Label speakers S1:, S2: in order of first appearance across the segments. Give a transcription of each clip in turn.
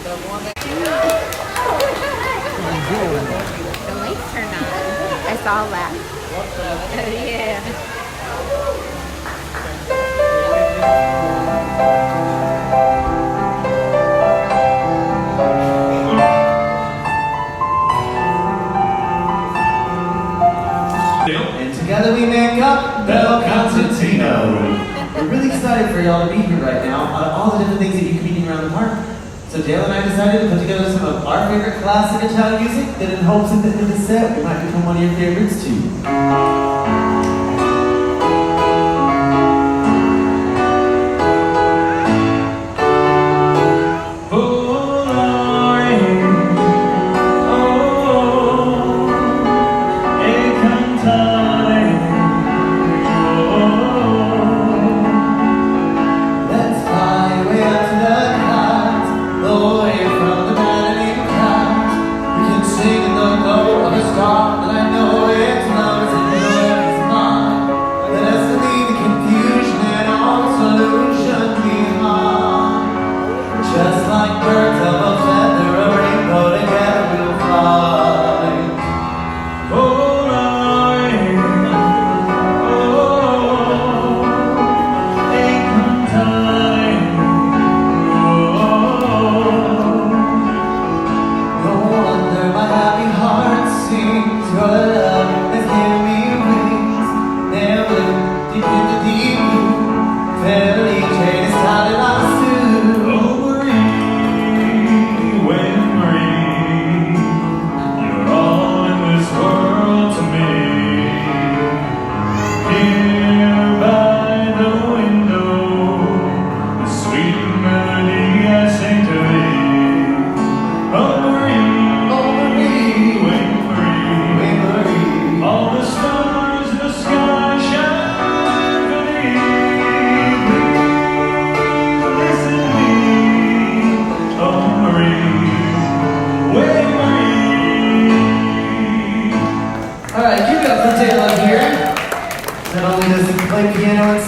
S1: The lights turned on. I saw that. Yeah.
S2: And together we make up Bel Constantino. We're really excited for y'all to be here right now. All the different things that you can be eating around the park. So Dale and I decided to put together some of our favorite classic Italian music that in hopes at the end of the set we might become one of your favorites too.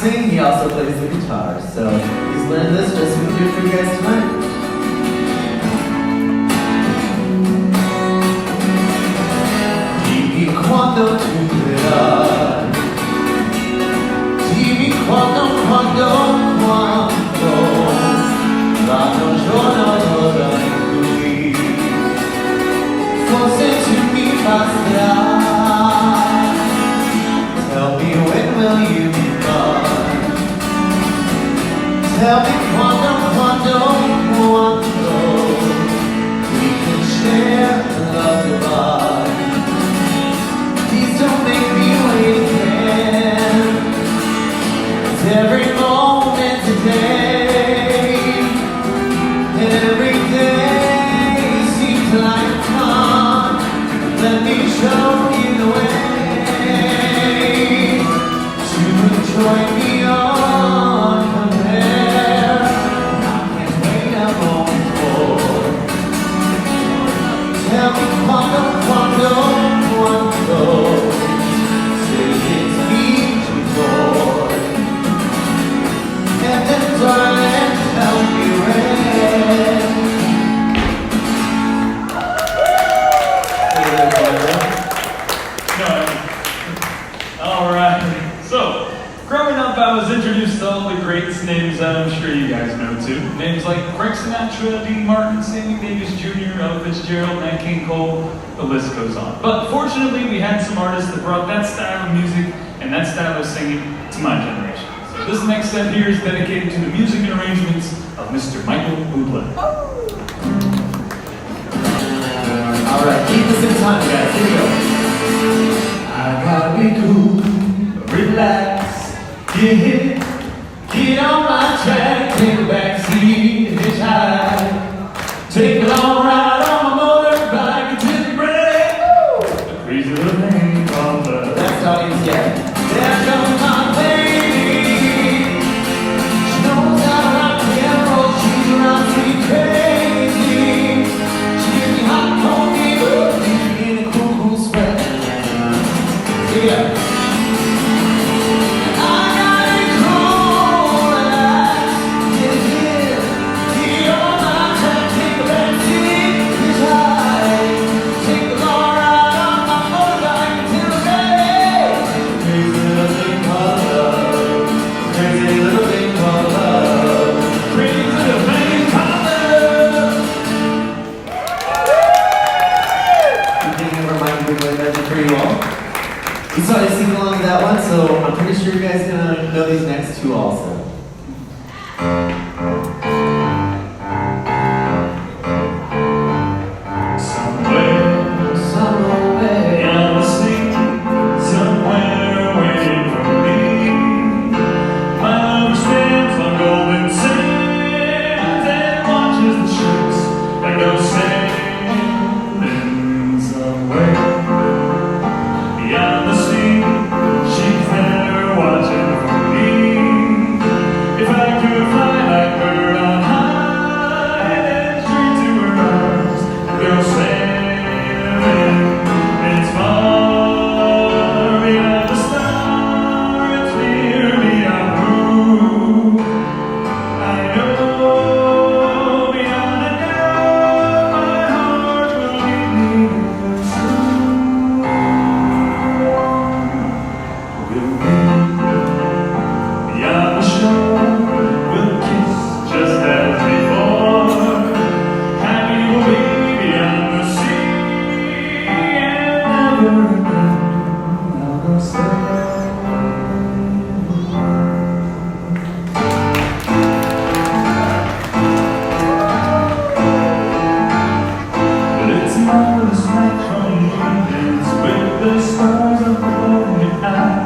S2: He also plays the guitar, so he's learned this just to do it for you guys tonight. Dimmi quando tu verrai, dimmi quando l'altro giorno dovrai qui, forse tu mi basterà. Tell me when will you be mine? Tell me quando we can share the love divine. Please don't make me wait again. 'Cause every moment today, every day seems like time. Let me show you the way. Join me on compare. I can't wait a moment more. Tell me quando say it's me before. And then darling, tell me when.
S3: All right, so growing up, I was introduced to all the greats names that I'm sure you guys know too. Names like Frank Sinatra, Dean Martin, Sammy Davis Jr., Ella Fitzgerald, Nat King Cole, the list goes on. But fortunately, we had some artists that brought that style of music and that style of singing to my generation. So this next set here is dedicated to the music and arrangements of Mr. Michael Bublé.
S2: All right, keep this in time, guys. Here we go. I gotta be cool, relax. Get on my track, take a back seat, hitchhike. Take a long ride on my motorbike until the break. The crazy little thing called love. That's all you get. There comes my baby. She knows how to rock the arrow. She drives me crazy. She gives me hot, cold, leaves me in a cool sweat. Yeah. know beyond a doubt my heart will lead me soon. We'll meet beyond the shore, we'll kiss just as before. Happy we'll be beyond the sea, and never again I'll go stay. Marvelous night from moonlands with the stars of the morning eye.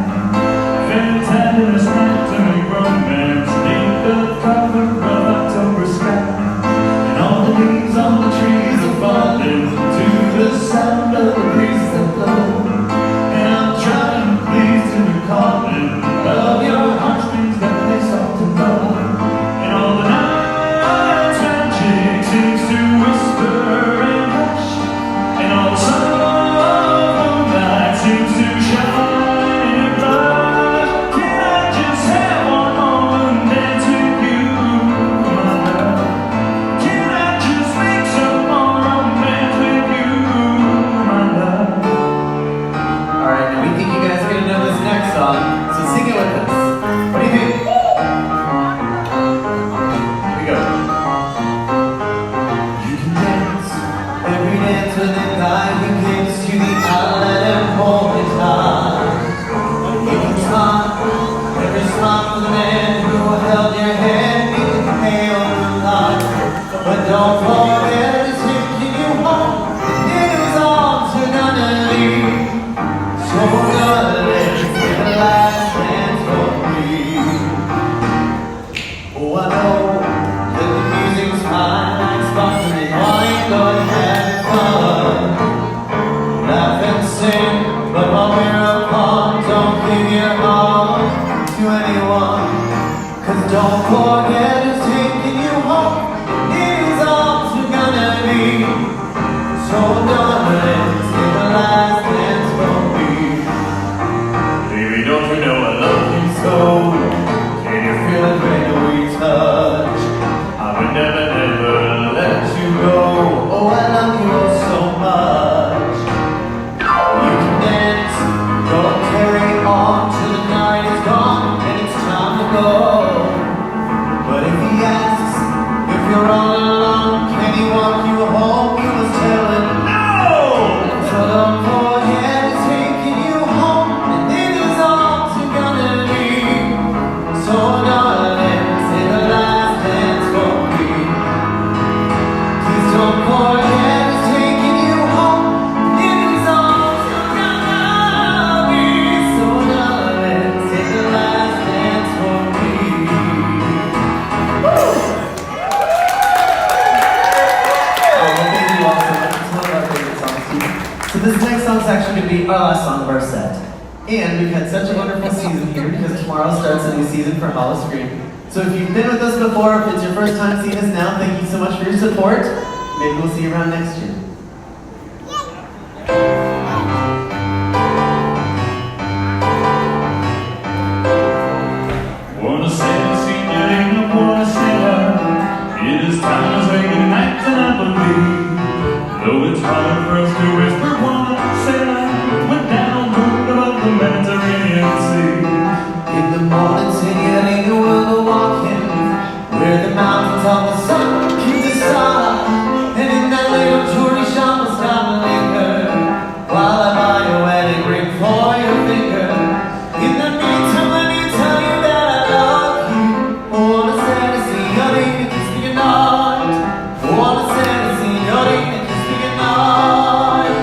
S2: Fantabulous night to make romance neath the cover of October sky. And all the leaves on the trees are falling to the sound of the breezes that blow. And I'm trying to please to the calling of your heartstrings that they soft and low. And all the night's magic seems to whisper and hush. And all the sun of moonlight seems to shine and blush. Can I just have one more dance with you, my love? Can I just make some more romance with you, my love?
S4: Alright, now we think you guys are gonna know this next song, so sing it with us. What do you think? Here we go. You can dance every dance with a guy who gives you the outlet and hold his heart. You can smile every smile with a man who held your hand in the pale moonlight. But don't forget he's taking you home in his arms you're gonna leave. So let's take the last dance for me. Oh, I know that the music's fine, like sparkling wine, go and have fun. Laugh and sing, but while we're apart, don't give your heart to anyone. 'Cause don't forget who's taking you home, in his arms you're gonna be. So darling, take the last dance for me.
S2: Baby, don't you know I love you so?
S4: Can you feel it when we touch?
S2: I would never, never let you go.
S4: Oh, I love you all so much. You can dance, go and carry on till the night is gone and it's time to go. But if he asks if you're all alone, can he walk you home? You must tell him no. So don't forget he's taking you home, and in his arms you're gonna leave. So darling, say the last dance for me. Please don't forget he's taking you home, and in his arms you're gonna be. So darling, say the last dance for me. Woo! Oh, well, thank you all so much. It's one of our favorite songs too. So this next song's actually going to be our last song of our set. And we've had such a wonderful season here because tomorrow starts a new season for Hollow Scream. So if you've been with us before, if it's your first time seeing us now, thank you so much for your support. Maybe we'll see you around next year.
S2: Wanna sail, senorita, wanna sail. It is time to say goodnight tonight, believe. Though it's hard for us to whisper, wanna sail. Went down moon above the Mediterranean Sea.
S4: In the morning, senorita, we'll go walking where the mountains of the sun keep the star. And in that little jewelry shop, we'll stop and linger while I buy a wedding ring for your finger. In the meantime, let me tell you that I love you. Oh, wanna say, senorita, kiss me goodnight. Oh, wanna say, senorita, kiss me goodnight.